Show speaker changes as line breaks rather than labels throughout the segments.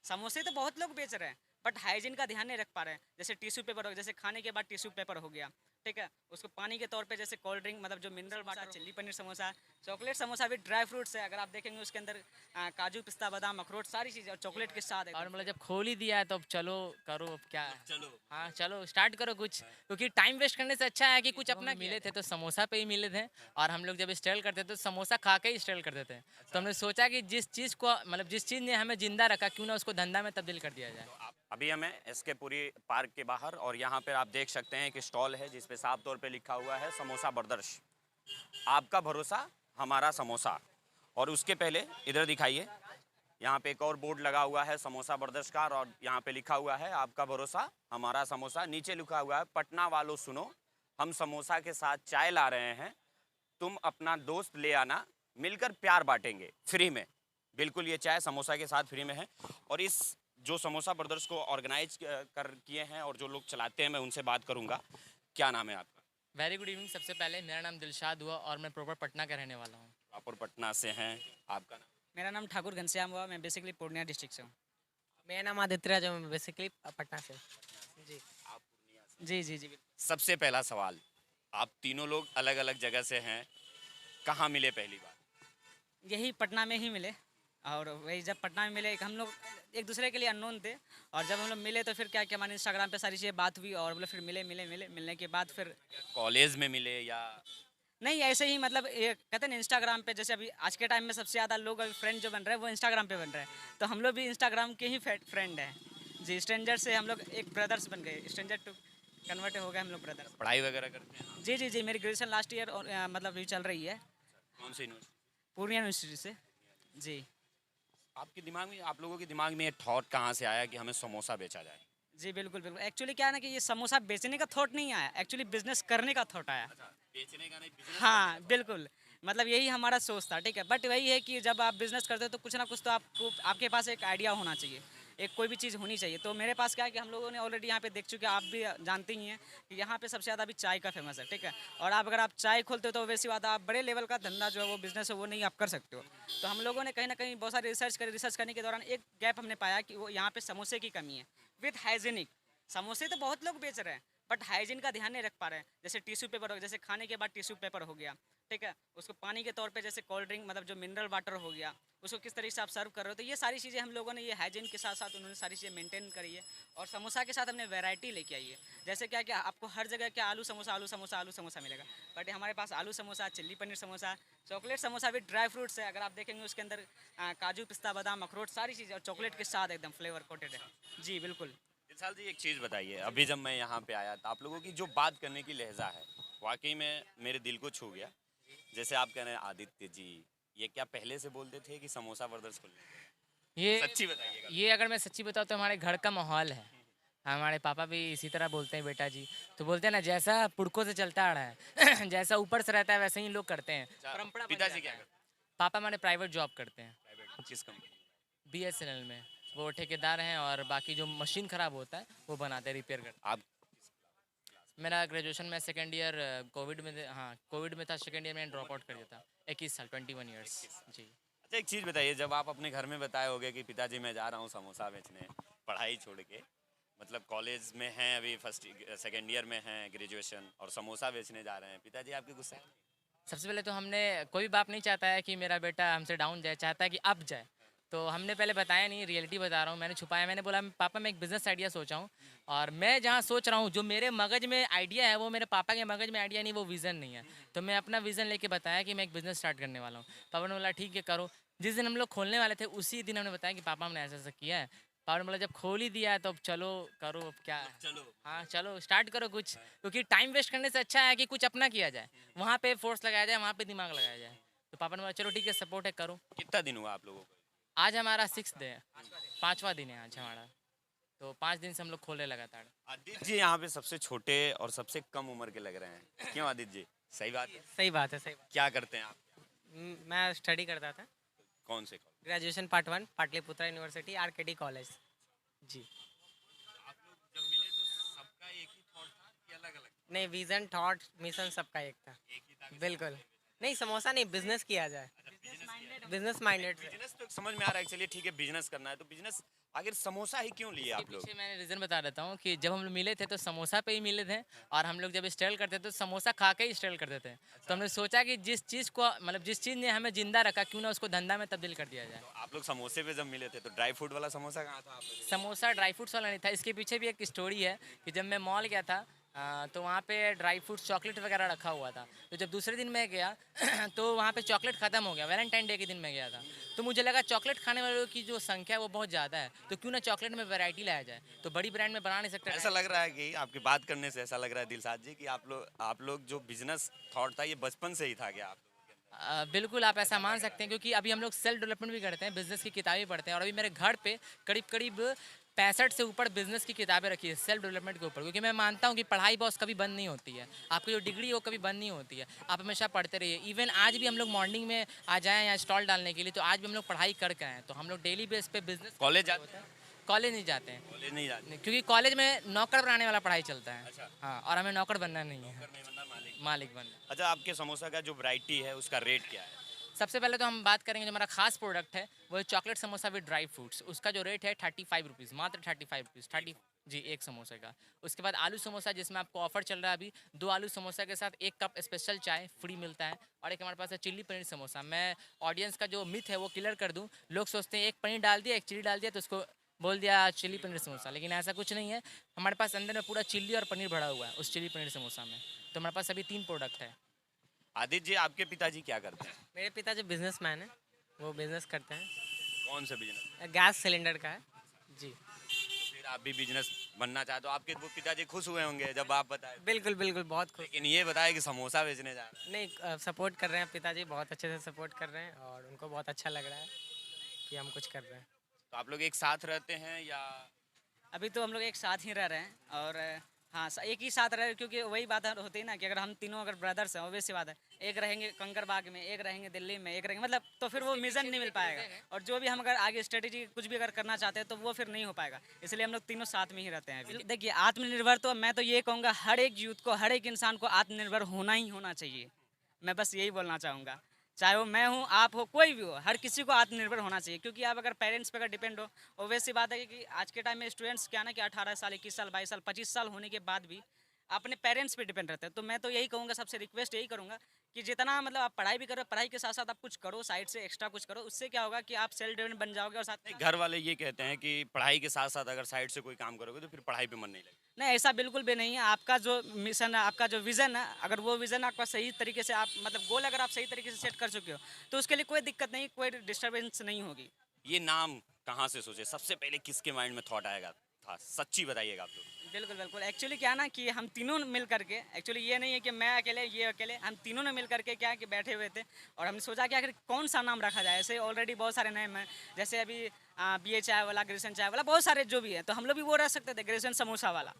समोसे तो बहुत लोग बेच रहे हैं, बट हाइजीन का ध्यान नहीं रख पा रहे हैं। जैसे टिश्यू पेपर हो, जैसे खाने के बाद टिश्यू पेपर हो गया, ठीक है, उसको पानी के तौर पे, जैसे कोल्ड ड्रिंक, मतलब जो mineral water, chilli paneer samosa, chocolate samosa भी ड्राई फ्रूट्स है, अगर आप देखेंगे उसके अंदर काजू पिस्ता बादाम अखरोट सारी चीज़ें, और चॉकलेट के साथ
और
एकदम।
मतलब जब खोल ही दिया है तो अब चलो करो, अब क्या है।
चलो।
हाँ चलो स्टार्ट करो कुछ, क्योंकि टाइम वेस्ट करने से अच्छा है कि कुछ अपना मिले थे तो समोसा पे ही मिले थे। और हम लोग जब स्ट्रगल करते थे तो समोसा खा के ही स्ट्रगल करते थे। तो हमने सोचा कि जिस चीज़ को मतलब जिस चीज़ ने हमें जिंदा रखा, क्यों ना उसको धंधा में तब्दील कर दिया जाए।
अभी हमें एसके पुरी पार्क के बाहर, और यहाँ पर आप देख सकते हैं कि स्टॉल है जिस पे साफ तौर पे लिखा हुआ है समोसा ब्रदर्स, आपका भरोसा हमारा समोसा। और उसके पहले इधर दिखाइए, यहाँ पे एक और बोर्ड लगा हुआ है समोसा ब्रदर्स का, और यहाँ पे लिखा हुआ है आपका भरोसा हमारा समोसा। नीचे लिखा हुआ है पटना वालों सुनो, हम समोसा के साथ चाय ला रहे हैं, तुम अपना दोस्त ले आना, मिलकर प्यार बांटेंगे फ्री में। बिल्कुल, ये चाय समोसा के साथ फ्री में है। और इस जो समोसा ब्रदर्स को ऑर्गेनाइज कर किए हैं और जो लोग चलाते हैं, मैं उनसे बात करूंगा। क्या नाम है आपका?
Very good evening. सबसे पहले मेरा नाम दिलशाद हुआ और मैं प्रॉपर पटना का रहने वाला हूँ।
प्रॉपर पटना से हैं, आपका नाम?
मेरा नाम ठाकुर घनश्याम हुआ, मैं बेसिकली पूर्णिया डिस्ट्रिक्ट से हूँ।
मेरा नाम आदित्य राज है, मैं बेसिकली पटना से। जी
आप पूर्णिया से।
जी जी जी, बिल्कुल।
सबसे पहला सवाल, आप तीनों लोग अलग अलग जगह से हैं, कहाँ मिले पहली बार?
यही पटना में ही मिले, और वही जब पटना में मिले, हम लोग एक दूसरे के लिए अननोन थे, और जब हम लोग मिले तो फिर क्या कि हमारे इंस्टाग्राम पे सारी चीज़ें बात हुई, और फिर मिले मिले मिले, मिलने के बाद फिर
कॉलेज में मिले या?
नहीं, ऐसे ही, मतलब ये कहते हैं ना इंस्टाग्राम पे, जैसे अभी आज के टाइम में सबसे ज़्यादा लोग अभी फ्रेंड जो बन रहे हैं वो इंस्टाग्राम पे बन रहे हैं, तो हम लोग भी इंस्टाग्राम के ही फ्रेंड हैं जी। स्ट्रेंजर से हम लोग एक ब्रदर्स बन गए, स्ट्रेंजर टू कन्वर्ट हो गए हम लोग ब्रदर्स।
पढ़ाई वगैरह करते हैं?
जी जी जी, मेरी ग्रेजुएशन लास्ट ईयर, और मतलब अभी चल रही है
कौन सी यूनिवर्सिटी?
पूर्णिया यूनिवर्सिटी से जी।
आपके दिमाग में, आप लोगों के दिमाग में ये थॉट कहाँ से आया कि हमें समोसा बेचा जाए?
जी बिल्कुल बिल्कुल, एक्चुअली क्या है ना कि ये समोसा बेचने का थॉट नहीं आया, एक्चुअली बिजनेस करने का थॉट आया।
बेचने का नहीं, बिजनेस
हाँ बिल्कुल, मतलब यही हमारा सोच था, ठीक है। बट वही है कि जब आप बिजनेस करते हो तो कुछ ना कुछ तो आपको, आपके पास एक आइडिया होना चाहिए, एक कोई भी चीज़ होनी चाहिए। तो मेरे पास क्या है कि हम लोगों ने ऑलरेडी यहाँ पे देख चुके हैं, आप भी जानते ही हैं कि यहाँ पे सबसे ज़्यादा अभी चाय का फेमस है, ठीक है। और आप अगर आप चाय खोलते हो तो वैसी बात, आप बड़े लेवल का धंधा जो है वो बिजनेस है वो नहीं आप कर सकते हो। तो हम लोगों ने कहीं ना कहीं बहुत सारी रिसर्च करी, रिसर्च करने के दौरान एक गैप हमने पाया कि वो यहाँ पे समोसे की कमी है विथ हाइजीनिक। समोसे तो बहुत लोग बेच रहे हैं, बट हाइजीन का ध्यान नहीं रख पा रहे हैं। जैसे टिश्यू पेपर हो, जैसे खाने के बाद टिश्यू पेपर हो गया, ठीक है, उसको पानी के तौर पे, जैसे कोल्ड ड्रिंक, मतलब जो मिनरल वाटर हो गया, उसको किस तरीके से आप सर्व कर रहे हो। तो ये सारी चीज़ें हम लोगों ने, ये हाइजीन के साथ साथ उन्होंने सारी चीज़ें मेंटेन करी है। और समोसा के साथ हमने वैरायटी लेके आई है। जैसे क्या क्या आपको हर जगह क्या आलू समोसा आलू समोसा आलू समोसा मिलेगा, बट हमारे पास आलू समोसा, चिल्ली पनीर समोसा, चॉकलेट समोसा भी ड्राई फ्रूट्स है, अगर आप देखेंगे उसके अंदर काजू पिस्ता बादाम अखरोट सारी चीज़ें, और चॉकलेट के साथ एकदम फ्लेवर कोटेड है जी बिल्कुल।
दिलसाल जी, एक चीज़ बताइए, अभी जब मैं यहाँ पे आया तो आप लोगों की जो बात करने की लहजा है वाकई में मेरे दिल को छू गया। जैसे आप कह रहे हैं आदित्य जी, ये क्या पहले से बोलते थे कि समोसा ब्रदर्स खोलना है?
ये
सच्ची बताइएगा।
ये अगर मैं सच्ची बताऊँ तो हमारे घर का माहौल है। हमारे पापा भी इसी तरह बोलते हैं बेटा जी। तो बोलते हैं ना, जैसा पुरखों से चलता आ रहा है जैसा ऊपर से रहता है वैसे ही लोग करते हैं, परंपरा बन
पिताजी
जाता
क्या
है।
करते
पापा हमारे प्राइवेट जॉब करते हैं,
हैं? प्राइवेट किस कंपनी?
बीएसएनएल में। वो ठेकेदार हैं और बाकी जो मशीन ख़राब होता है वो बनाते हैं, रिपेयर करते
आप?
हैं। मेरा ग्रेजुएशन में सेकेंड ईयर कोविड में हाँ कोविड में था, सेकेंड ईयर में ड्रॉप आउट कर दिया था। 21 साल, 21 ईयर्स जी।
अच्छा, एक चीज़ बताइए, जब आप अपने घर में बताए होगे कि पिताजी मैं जा रहा हूँ समोसा बेचने, पढ़ाई छोड़ के, मतलब कॉलेज में हैं, अभी फर्स्ट सेकेंड ईयर में हैं ग्रेजुएशन, और समोसा बेचने जा रहे हैं, पिताजी आपके गुस्सा है?
सबसे पहले तो हमने, कोई बाप नहीं चाहता है कि मेरा बेटा हमसे डाउन जाए, चाहता है कि अप जाए। तो हमने पहले बताया नहीं, रियलिटी बता रहा हूँ, मैंने छुपाया। मैंने बोला पापा मैं एक बिज़नेस आइडिया सोचा हूँ, और मैं जहाँ सोच रहा हूँ, जो मेरे मगज में आइडिया है वो मेरे पापा के मगज में आइडिया नहीं, वो विज़न नहीं है। तो मैं अपना विज़न लेके बताया कि मैं एक बिज़नेस स्टार्ट करने वाला हूँ। पापा ने बोला ठीक है करो। जिस दिन हम लोग खोलने वाले थे उसी दिन हमने बताया कि पापा हमने ऐसा ऐसा किया है। पापा ने बोला जब खोल ही दिया है तो अब चलो करो, अब क्या है।
चलो।
हाँ चलो स्टार्ट करो कुछ, क्योंकि टाइम वेस्ट करने से अच्छा है कि कुछ अपना किया जाए, वहाँ पे फोर्स लगाया जाए, वहाँ पे दिमाग लगाया जाए। तो पापा ने बोला चलो ठीक है सपोर्ट है करो।
कितना दिन हुआ आप लोगों को?
आज हमारा 6th डे है, 5वां दिन है आज हमारा। तो 5 दिन से हम लोग खोले लगातार।
आदित्य जी यहाँ पे सबसे छोटे और सबसे कम उम्र के लग रहे हैं, क्यों आदित्य जी? सही बात है?
सही बात है, सही बात।
क्या करते हैं आप?
मैं स्टडी करता था,
कौन से college?
Graduation part 1 Patliputra university RKT college ji.
आप लोग जब मिले तो सबका एक ही थॉट था कि अलग अलग?
नहीं, विजन थॉट मिशन सबका एक था।
एक ही था कि
बिल्कुल नहीं, समोसा नहीं, बिजनेस किया जाए। बिजनेस माइंडेड से।
बिजनेस तो समझ में आ रहा है, चलिए ठीक है बिजनेस करना है तो बिजनेस, आखिर समोसा ही क्यों लिए
इसके
आप लोग?
पीछे मैंने रीज़न बता देता हूँ कि जब हम लोग मिले थे तो समोसा पे ही मिले थे, और हम लोग जब स्ट्रगल करते थे तो समोसा खा के ही स्ट्रगल करते थे। तो हमने सोचा कि जिस चीज़ को मतलब जिस चीज़ ने हमें जिंदा रखा, क्यों ना उसको धंधा में तब्दील कर दिया जाए।
तो आप लोग समोसे पे जब मिले थे तो ड्राई फ्रूट वाला समोसा कहाँ था आप लोगों के?
समोसा ड्राई फ्रूट्स वाला नहीं था। इसके पीछे भी एक स्टोरी है कि जब मैं मॉल गया था तो वहाँ पे ड्राई फ्रूट्स चॉकलेट वगैरह रखा हुआ था। तो जब दूसरे दिन मैं गया तो वहाँ पे चॉकलेट ख़त्म हो गया। वैलेंटाइन डे के दिन मैं गया था, तो मुझे लगा चॉकलेट खाने वालों की जो संख्या है वो बहुत ज़्यादा है, तो क्यों ना चॉकलेट में वैरायटी लाया जाए। तो बड़ी ब्रांड में बना नहीं सकते।
ऐसा लग रहा है कि आपकी बात करने से ऐसा लग रहा है दिलशाद जी कि आप लोग जो बिजनेस थॉट था ये बचपन से ही था क्या आप लोगों के अंदर?
बिल्कुल आप ऐसा मान सकते हैं, क्योंकि अभी हम लोग सेल्फ डेवलपमेंट भी करते हैं, बिजनेस की किताबें पढ़ते हैं, और अभी मेरे घर पे करीब करीब 65 से ऊपर बिजनेस की किताबें रखी है सेल्फ डेवलपमेंट के ऊपर, क्योंकि मैं मानता हूँ कि पढ़ाई बॉस कभी बंद नहीं होती है। आपकी जो डिग्री है वो कभी बंद नहीं होती है, आप हमेशा पढ़ते रहिए। इवन आज भी हम लोग मॉर्निंग में आ जाएँ यहाँ स्टॉल डालने के लिए, तो आज भी हम लोग पढ़ाई करके आए हैं। तो हम लोग डेली बेस पे बिजनेस
कॉलेज जाते हैं?
कॉलेज नहीं जाते हैं,
कॉलेज नहीं जाते?
क्योंकि कॉलेज में नौकर बनाने वाला पढ़ाई चलता है।
अच्छा।
हाँ, और हमें नौकर बनना नहीं है,
नहीं बनना, मालिक।
मालिक बनना है।
अच्छा, आपके समोसा का जो वैरायटी है उसका रेट क्या है?
सबसे पहले तो हम बात करेंगे जो हमारा खास प्रोडक्ट है वो है chocolate samosa with dry fruits. उसका जो रेट है 35 रुपीज़, मात्र 35 रुपीज़, 30 जी एक समोसे का। उसके बाद आलू समोसा, जिसमें आपको ऑफर चल रहा है अभी, 2 आलू समोसा के साथ 1 कप स्पेशल चाय फ्री मिलता है। और एक हमारे पास है चिल्ली पनीर समोसा। मैं ऑडियंस का जो मिथ है वो क्लियर कर दूं। लोग सोचते हैं एक पनीर डाल दिया, एक चिल्ली डाल दिया तो उसको बोल दिया चिल्ली पनीर समोसा, लेकिन ऐसा कुछ नहीं है। हमारे पास अंदर में पूरा चिल्ली और पनीर भरा हुआ है उस चिल्ली पनीर समोसा में। तो हमारे पास अभी 3 प्रोडक्ट है।
आदित्य जी, आपके पिताजी क्या करते हैं?
मेरे पिताजी बिजनेसमैन है, वो बिजनेस करते हैं,
कौन सा बिजनेस?
गैस सिलेंडर का है जी।
फिर आप भी बिजनेस बनना चाहते हो? आपके वो पिताजी खुश हुए होंगे जब आप बताए,
बिल्कुल बिल्कुल, बहुत खुश।
लेकिन ये बताया कि समोसा बेचने जा रहे हैं।
नहीं, सपोर्ट कर रहे हैं पिताजी, बहुत अच्छे से सपोर्ट कर रहे हैं, और उनको बहुत अच्छा लग रहा है कि हम कुछ कर रहे हैं।
तो आप लोग एक साथ रहते हैं या?
अभी तो हम लोग एक साथ ही रह रहे हैं, और हाँ एक ही साथ रह रहे हैं, क्योंकि वही बात होती है ना कि अगर हम तीनों अगर ब्रदर्स हैं, ऑब्वियस सी बात है, एक रहेंगे कंकरबाग में, एक रहेंगे दिल्ली में, एक रहेंगे मतलब, तो फिर वो मिशन नहीं मिल पाएगा। और जो भी हम अगर आगे स्ट्रेटेजी कुछ भी अगर करना चाहते हैं तो वो फिर नहीं हो पाएगा। इसलिए हम लोग तीनों साथ में ही रहते हैं अभी। देखिए, आत्मनिर्भर तो मैं तो ये कहूँगा हर एक यूथ को, हर एक इंसान को आत्मनिर्भर होना ही होना चाहिए। मैं बस यही बोलना चाहूँगा, चाहे वो मैं हूँ, आप हो, कोई भी हो, हर किसी को आत्मनिर्भर होना चाहिए। क्योंकि आप अगर पेरेंट्स पे अगर डिपेंड हो, ऑब्वियस सी बात है कि आज के टाइम में स्टूडेंट्स क्या ना कि 18 साल, 21 साल, 22 साल, 25 साल होने के बाद भी अपने पेरेंट्स पे डिपेंड रहते हैं। तो मैं तो यही कहूँगा, सबसे रिक्वेस्ट यही करूँगा कि जितना मतलब आप पढ़ाई भी करो, पढ़ाई के साथ साथ आप कुछ करो, साइड से एक्स्ट्रा कुछ करो। उससे क्या होगा कि आप सेल्फ डिपेंडेंट बन जाओगे, और साथ
नहीं, घर वाले ये कहते हैं कि पढ़ाई के साथ साथ अगर साइड से कोई काम करोगे तो फिर पढ़ाई पे मन नहीं लगेगा।
नहीं, ऐसा बिल्कुल भी नहीं है। आपका जो मिशन है, आपका जो विज़न है, अगर वो विज़न आपका सही तरीके से आप मतलब गोल अगर आप सही तरीके से सेट कर चुके हो तो उसके लिए कोई दिक्कत नहीं, कोई डिस्टर्बेंस नहीं होगी।
ये नाम कहाँ से सोचे? सबसे पहले किसके माइंड में थॉट आएगा था? सच्ची बताइएगा आप लोग।
बिल्कुल बिल्कुल, एक्चुअली क्या है ना कि हम तीनों मिल करके, एक्चुअली ये नहीं है कि मैं अकेले, ये अकेले, हम तीनों ने मिल करके क्या है कि बैठे हुए थे, और हमने सोचा कि आखिर कौन सा नाम रखा जाए। ऐसे ऑलरेडी बहुत सारे नाम हैं, जैसे अभी BA चाय वाला, ग्रेजुएशन चाय वाला, बहुत सारे जो भी है। तो हम लोग भी वो रख सकते थे, ग्रेजुएशन समोसा वाला,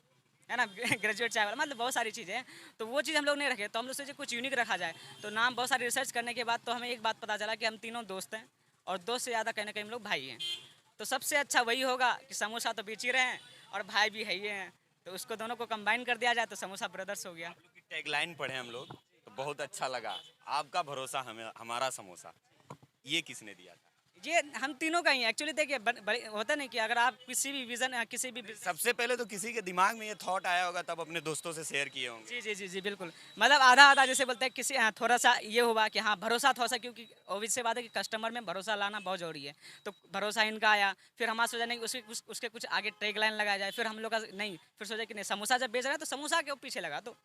है ना, ग्रेजुएट चाय वाला, मतलब बहुत सारी चीज़ें हैं। तो वो चीज़ हम लोग नहीं रखे, तो हम लोग सोचे कुछ यूनिक रखा जाए। तो नाम बहुत सारी रिसर्च करने के बाद तो हमें एक बात पता चला कि हम तीनों दोस्त हैं, और दोस्त से ज़्यादा कहीं ना कहीं हम लोग भाई हैं। तो सबसे अच्छा वही होगा कि समोसा तो बेच ही रहे हैं और भाई भी है ही हैं, तो उसको दोनों को कंबाइन कर दिया जाए तो समोसा ब्रदर्स हो गया।
आप लोग की टैगलाइन पढ़े हम लोग तो बहुत अच्छा लगा, आपका भरोसा हमें, हमारा समोसा। ये किसने दिया था?
ये हम तीनों का ही है। एक्चुअली देखिए, होता नहीं कि अगर आप किसी भी विजन, किसी भी
सबसे पहले तो किसी के दिमाग में ये थॉट आया होगा तब अपने दोस्तों से शेयर किए होंगे।
जी जी जी जी बिल्कुल, मतलब आधा आधा जैसे बोलते हैं, किसी थोड़ा सा ये हुआ कि हाँ भरोसा थोड़ा सा, क्योंकि ऑब्वियस से बात है कि कस्टमर में भरोसा लाना बहुत जरूरी है। तो भरोसा इनका आया, फिर हमारा सोचा नहीं उसके कुछ आगे टैग लाइन लगाया जाए। फिर हम लोग का नहीं, फिर सोचा कि नहीं, समोसा जब बेच रहे हैं तो समोसा के पीछे लगा, तो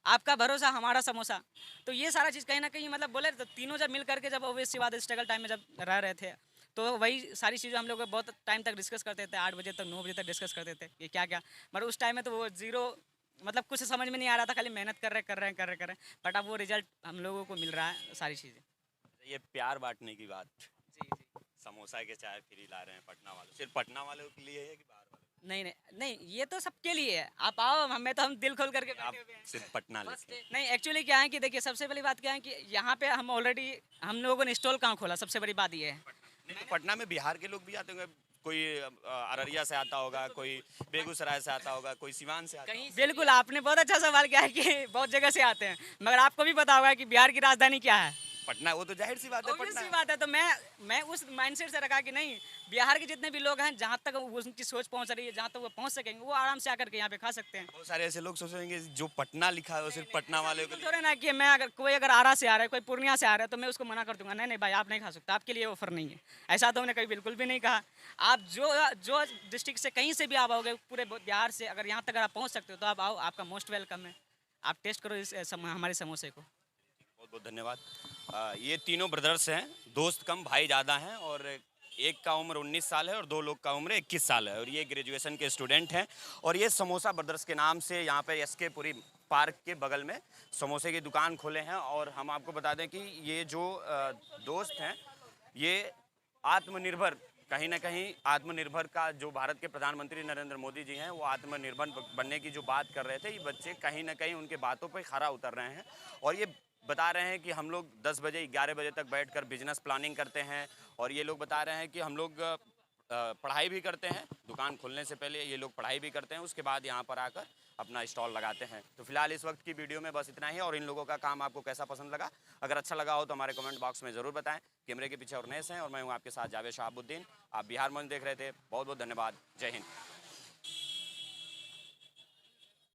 आपका भरोसा हमारा समोसा। तो ये सारा चीज़ कहीं ना कहीं मतलब बोले तो तीनों जब मिल करके, जब ऑब्वियस सी बात है स्ट्रगल टाइम में जब रह रहे थे, तो वही सारी चीज़ें हम लोग बहुत टाइम तक डिस्कस करते थे, 8 बजे तक, 9 बजे तक डिस्कस करते थे कि क्या क्या। मगर उस टाइम में तो वो जीरो, मतलब कुछ समझ में नहीं आ रहा था, खाली मेहनत कर रहे हैं। बट अब वो रिजल्ट हम लोगों को मिल रहा है, सारी चीज़ें।
ये प्यार बांटने की बात,
जी जी,
समोसा के चाय फ्री ला रहे हैं पटना वालों, सिर्फ पटना वालों के लिए है कि बाहर वाले?
नहीं, ये तो सबके लिए है। आप आओ, हमें तो हम दिल खोल करके
आप
बैठे हुए हैं।
सिर्फ पटना लेते हैं?
नहीं, एक्चुअली क्या है कि देखिए, सबसे बड़ी बात क्या है कि यहाँ पे हम ऑलरेडी, हम लोगों ने स्टॉल कहाँ खोला, सबसे बड़ी बात ये है।
नहीं, तो पटना में बिहार के लोग भी आते होंगे, कोई अररिया से आता होगा, कोई बेगूसराय से आता होगा, कोई सिवान से आता होगा।
बिल्कुल, आपने बहुत अच्छा सवाल किया है कि बहुत जगह से आते हैं, मगर आपको भी पता होगा कि बिहार की राजधानी क्या है?
पटना, वो तो जाहिर सी बात है
Obvious
पटना
सी
है।
बात है। तो मैं उस माइंडसेट से रखा कि नहीं, बिहार के जितने भी लोग हैं, जहाँ तक वो उनकी सोच पहुँच रही है, जहाँ तक वो पहुँच सकेंगे, वो आराम से आकर के यहाँ पे खा सकते हैं।
बहुत सारे ऐसे लोग सोचेंगे जो पटना लिखा है वो सिर्फ पटना वाले को
बिल्कुल थोड़े ना कि मैं अगर कोई अगर आरा से आ रहा है, कोई पूर्णिया से आ रहा है, तो मैं उसको मना कर दूंगा, नहीं नहीं भाई आप नहीं खा सकते, आपके लिए ऑफर नहीं है। ऐसा तो हमने कभी बिल्कुल भी नहीं कहा। आप जो जो डिस्ट्रिक्ट से कहीं से भी आप आओगे, पूरे बिहार से अगर यहाँ तक अगर आप पहुँच सकते हो तो आप आओ, आपका मोस्ट वेलकम है। आप टेस्ट करो इस हमारे समोसे को।
बहुत बहुत धन्यवाद। ये तीनों ब्रदर्स हैं, दोस्त कम भाई ज़्यादा हैं, और एक का उम्र 19 साल है और दो लोग का उम्र 21 साल है, और ये ग्रेजुएशन के स्टूडेंट हैं। और ये समोसा ब्रदर्स के नाम से यहाँ पे एसके पुरी पार्क के बगल में समोसे की दुकान खोले हैं। और हम आपको बता दें कि ये जो दोस्त हैं, ये आत्मनिर्भर, कहीं ना कहीं आत्मनिर्भर का जो भारत के प्रधानमंत्री नरेंद्र मोदी जी हैं, वो आत्मनिर्भर बनने की जो बात कर रहे थे, ये बच्चे कहीं ना कहीं उनके बातों पे खरा उतर रहे हैं। और ये बता रहे हैं कि हम लोग 10 बजे 11 बजे तक बैठकर बिजनेस प्लानिंग करते हैं, और ये लोग बता रहे हैं कि हम लोग पढ़ाई भी करते हैं। दुकान खोलने से पहले ये लोग पढ़ाई भी करते हैं, उसके बाद यहाँ पर आकर अपना स्टॉल लगाते हैं। तो फिलहाल इस वक्त की वीडियो में बस इतना ही, और इन लोगों का काम आपको कैसा पसंद लगा, अगर अच्छा लगा हो तो हमारे कमेंट बॉक्स में ज़रूर बताएं। कैमरे के पीछे और नैस हैं, और मैं हूँ आपके साथ जावेद शहाबुद्दीन। आप बिहार मंच देख रहे थे। बहुत बहुत धन्यवाद। जय हिंद।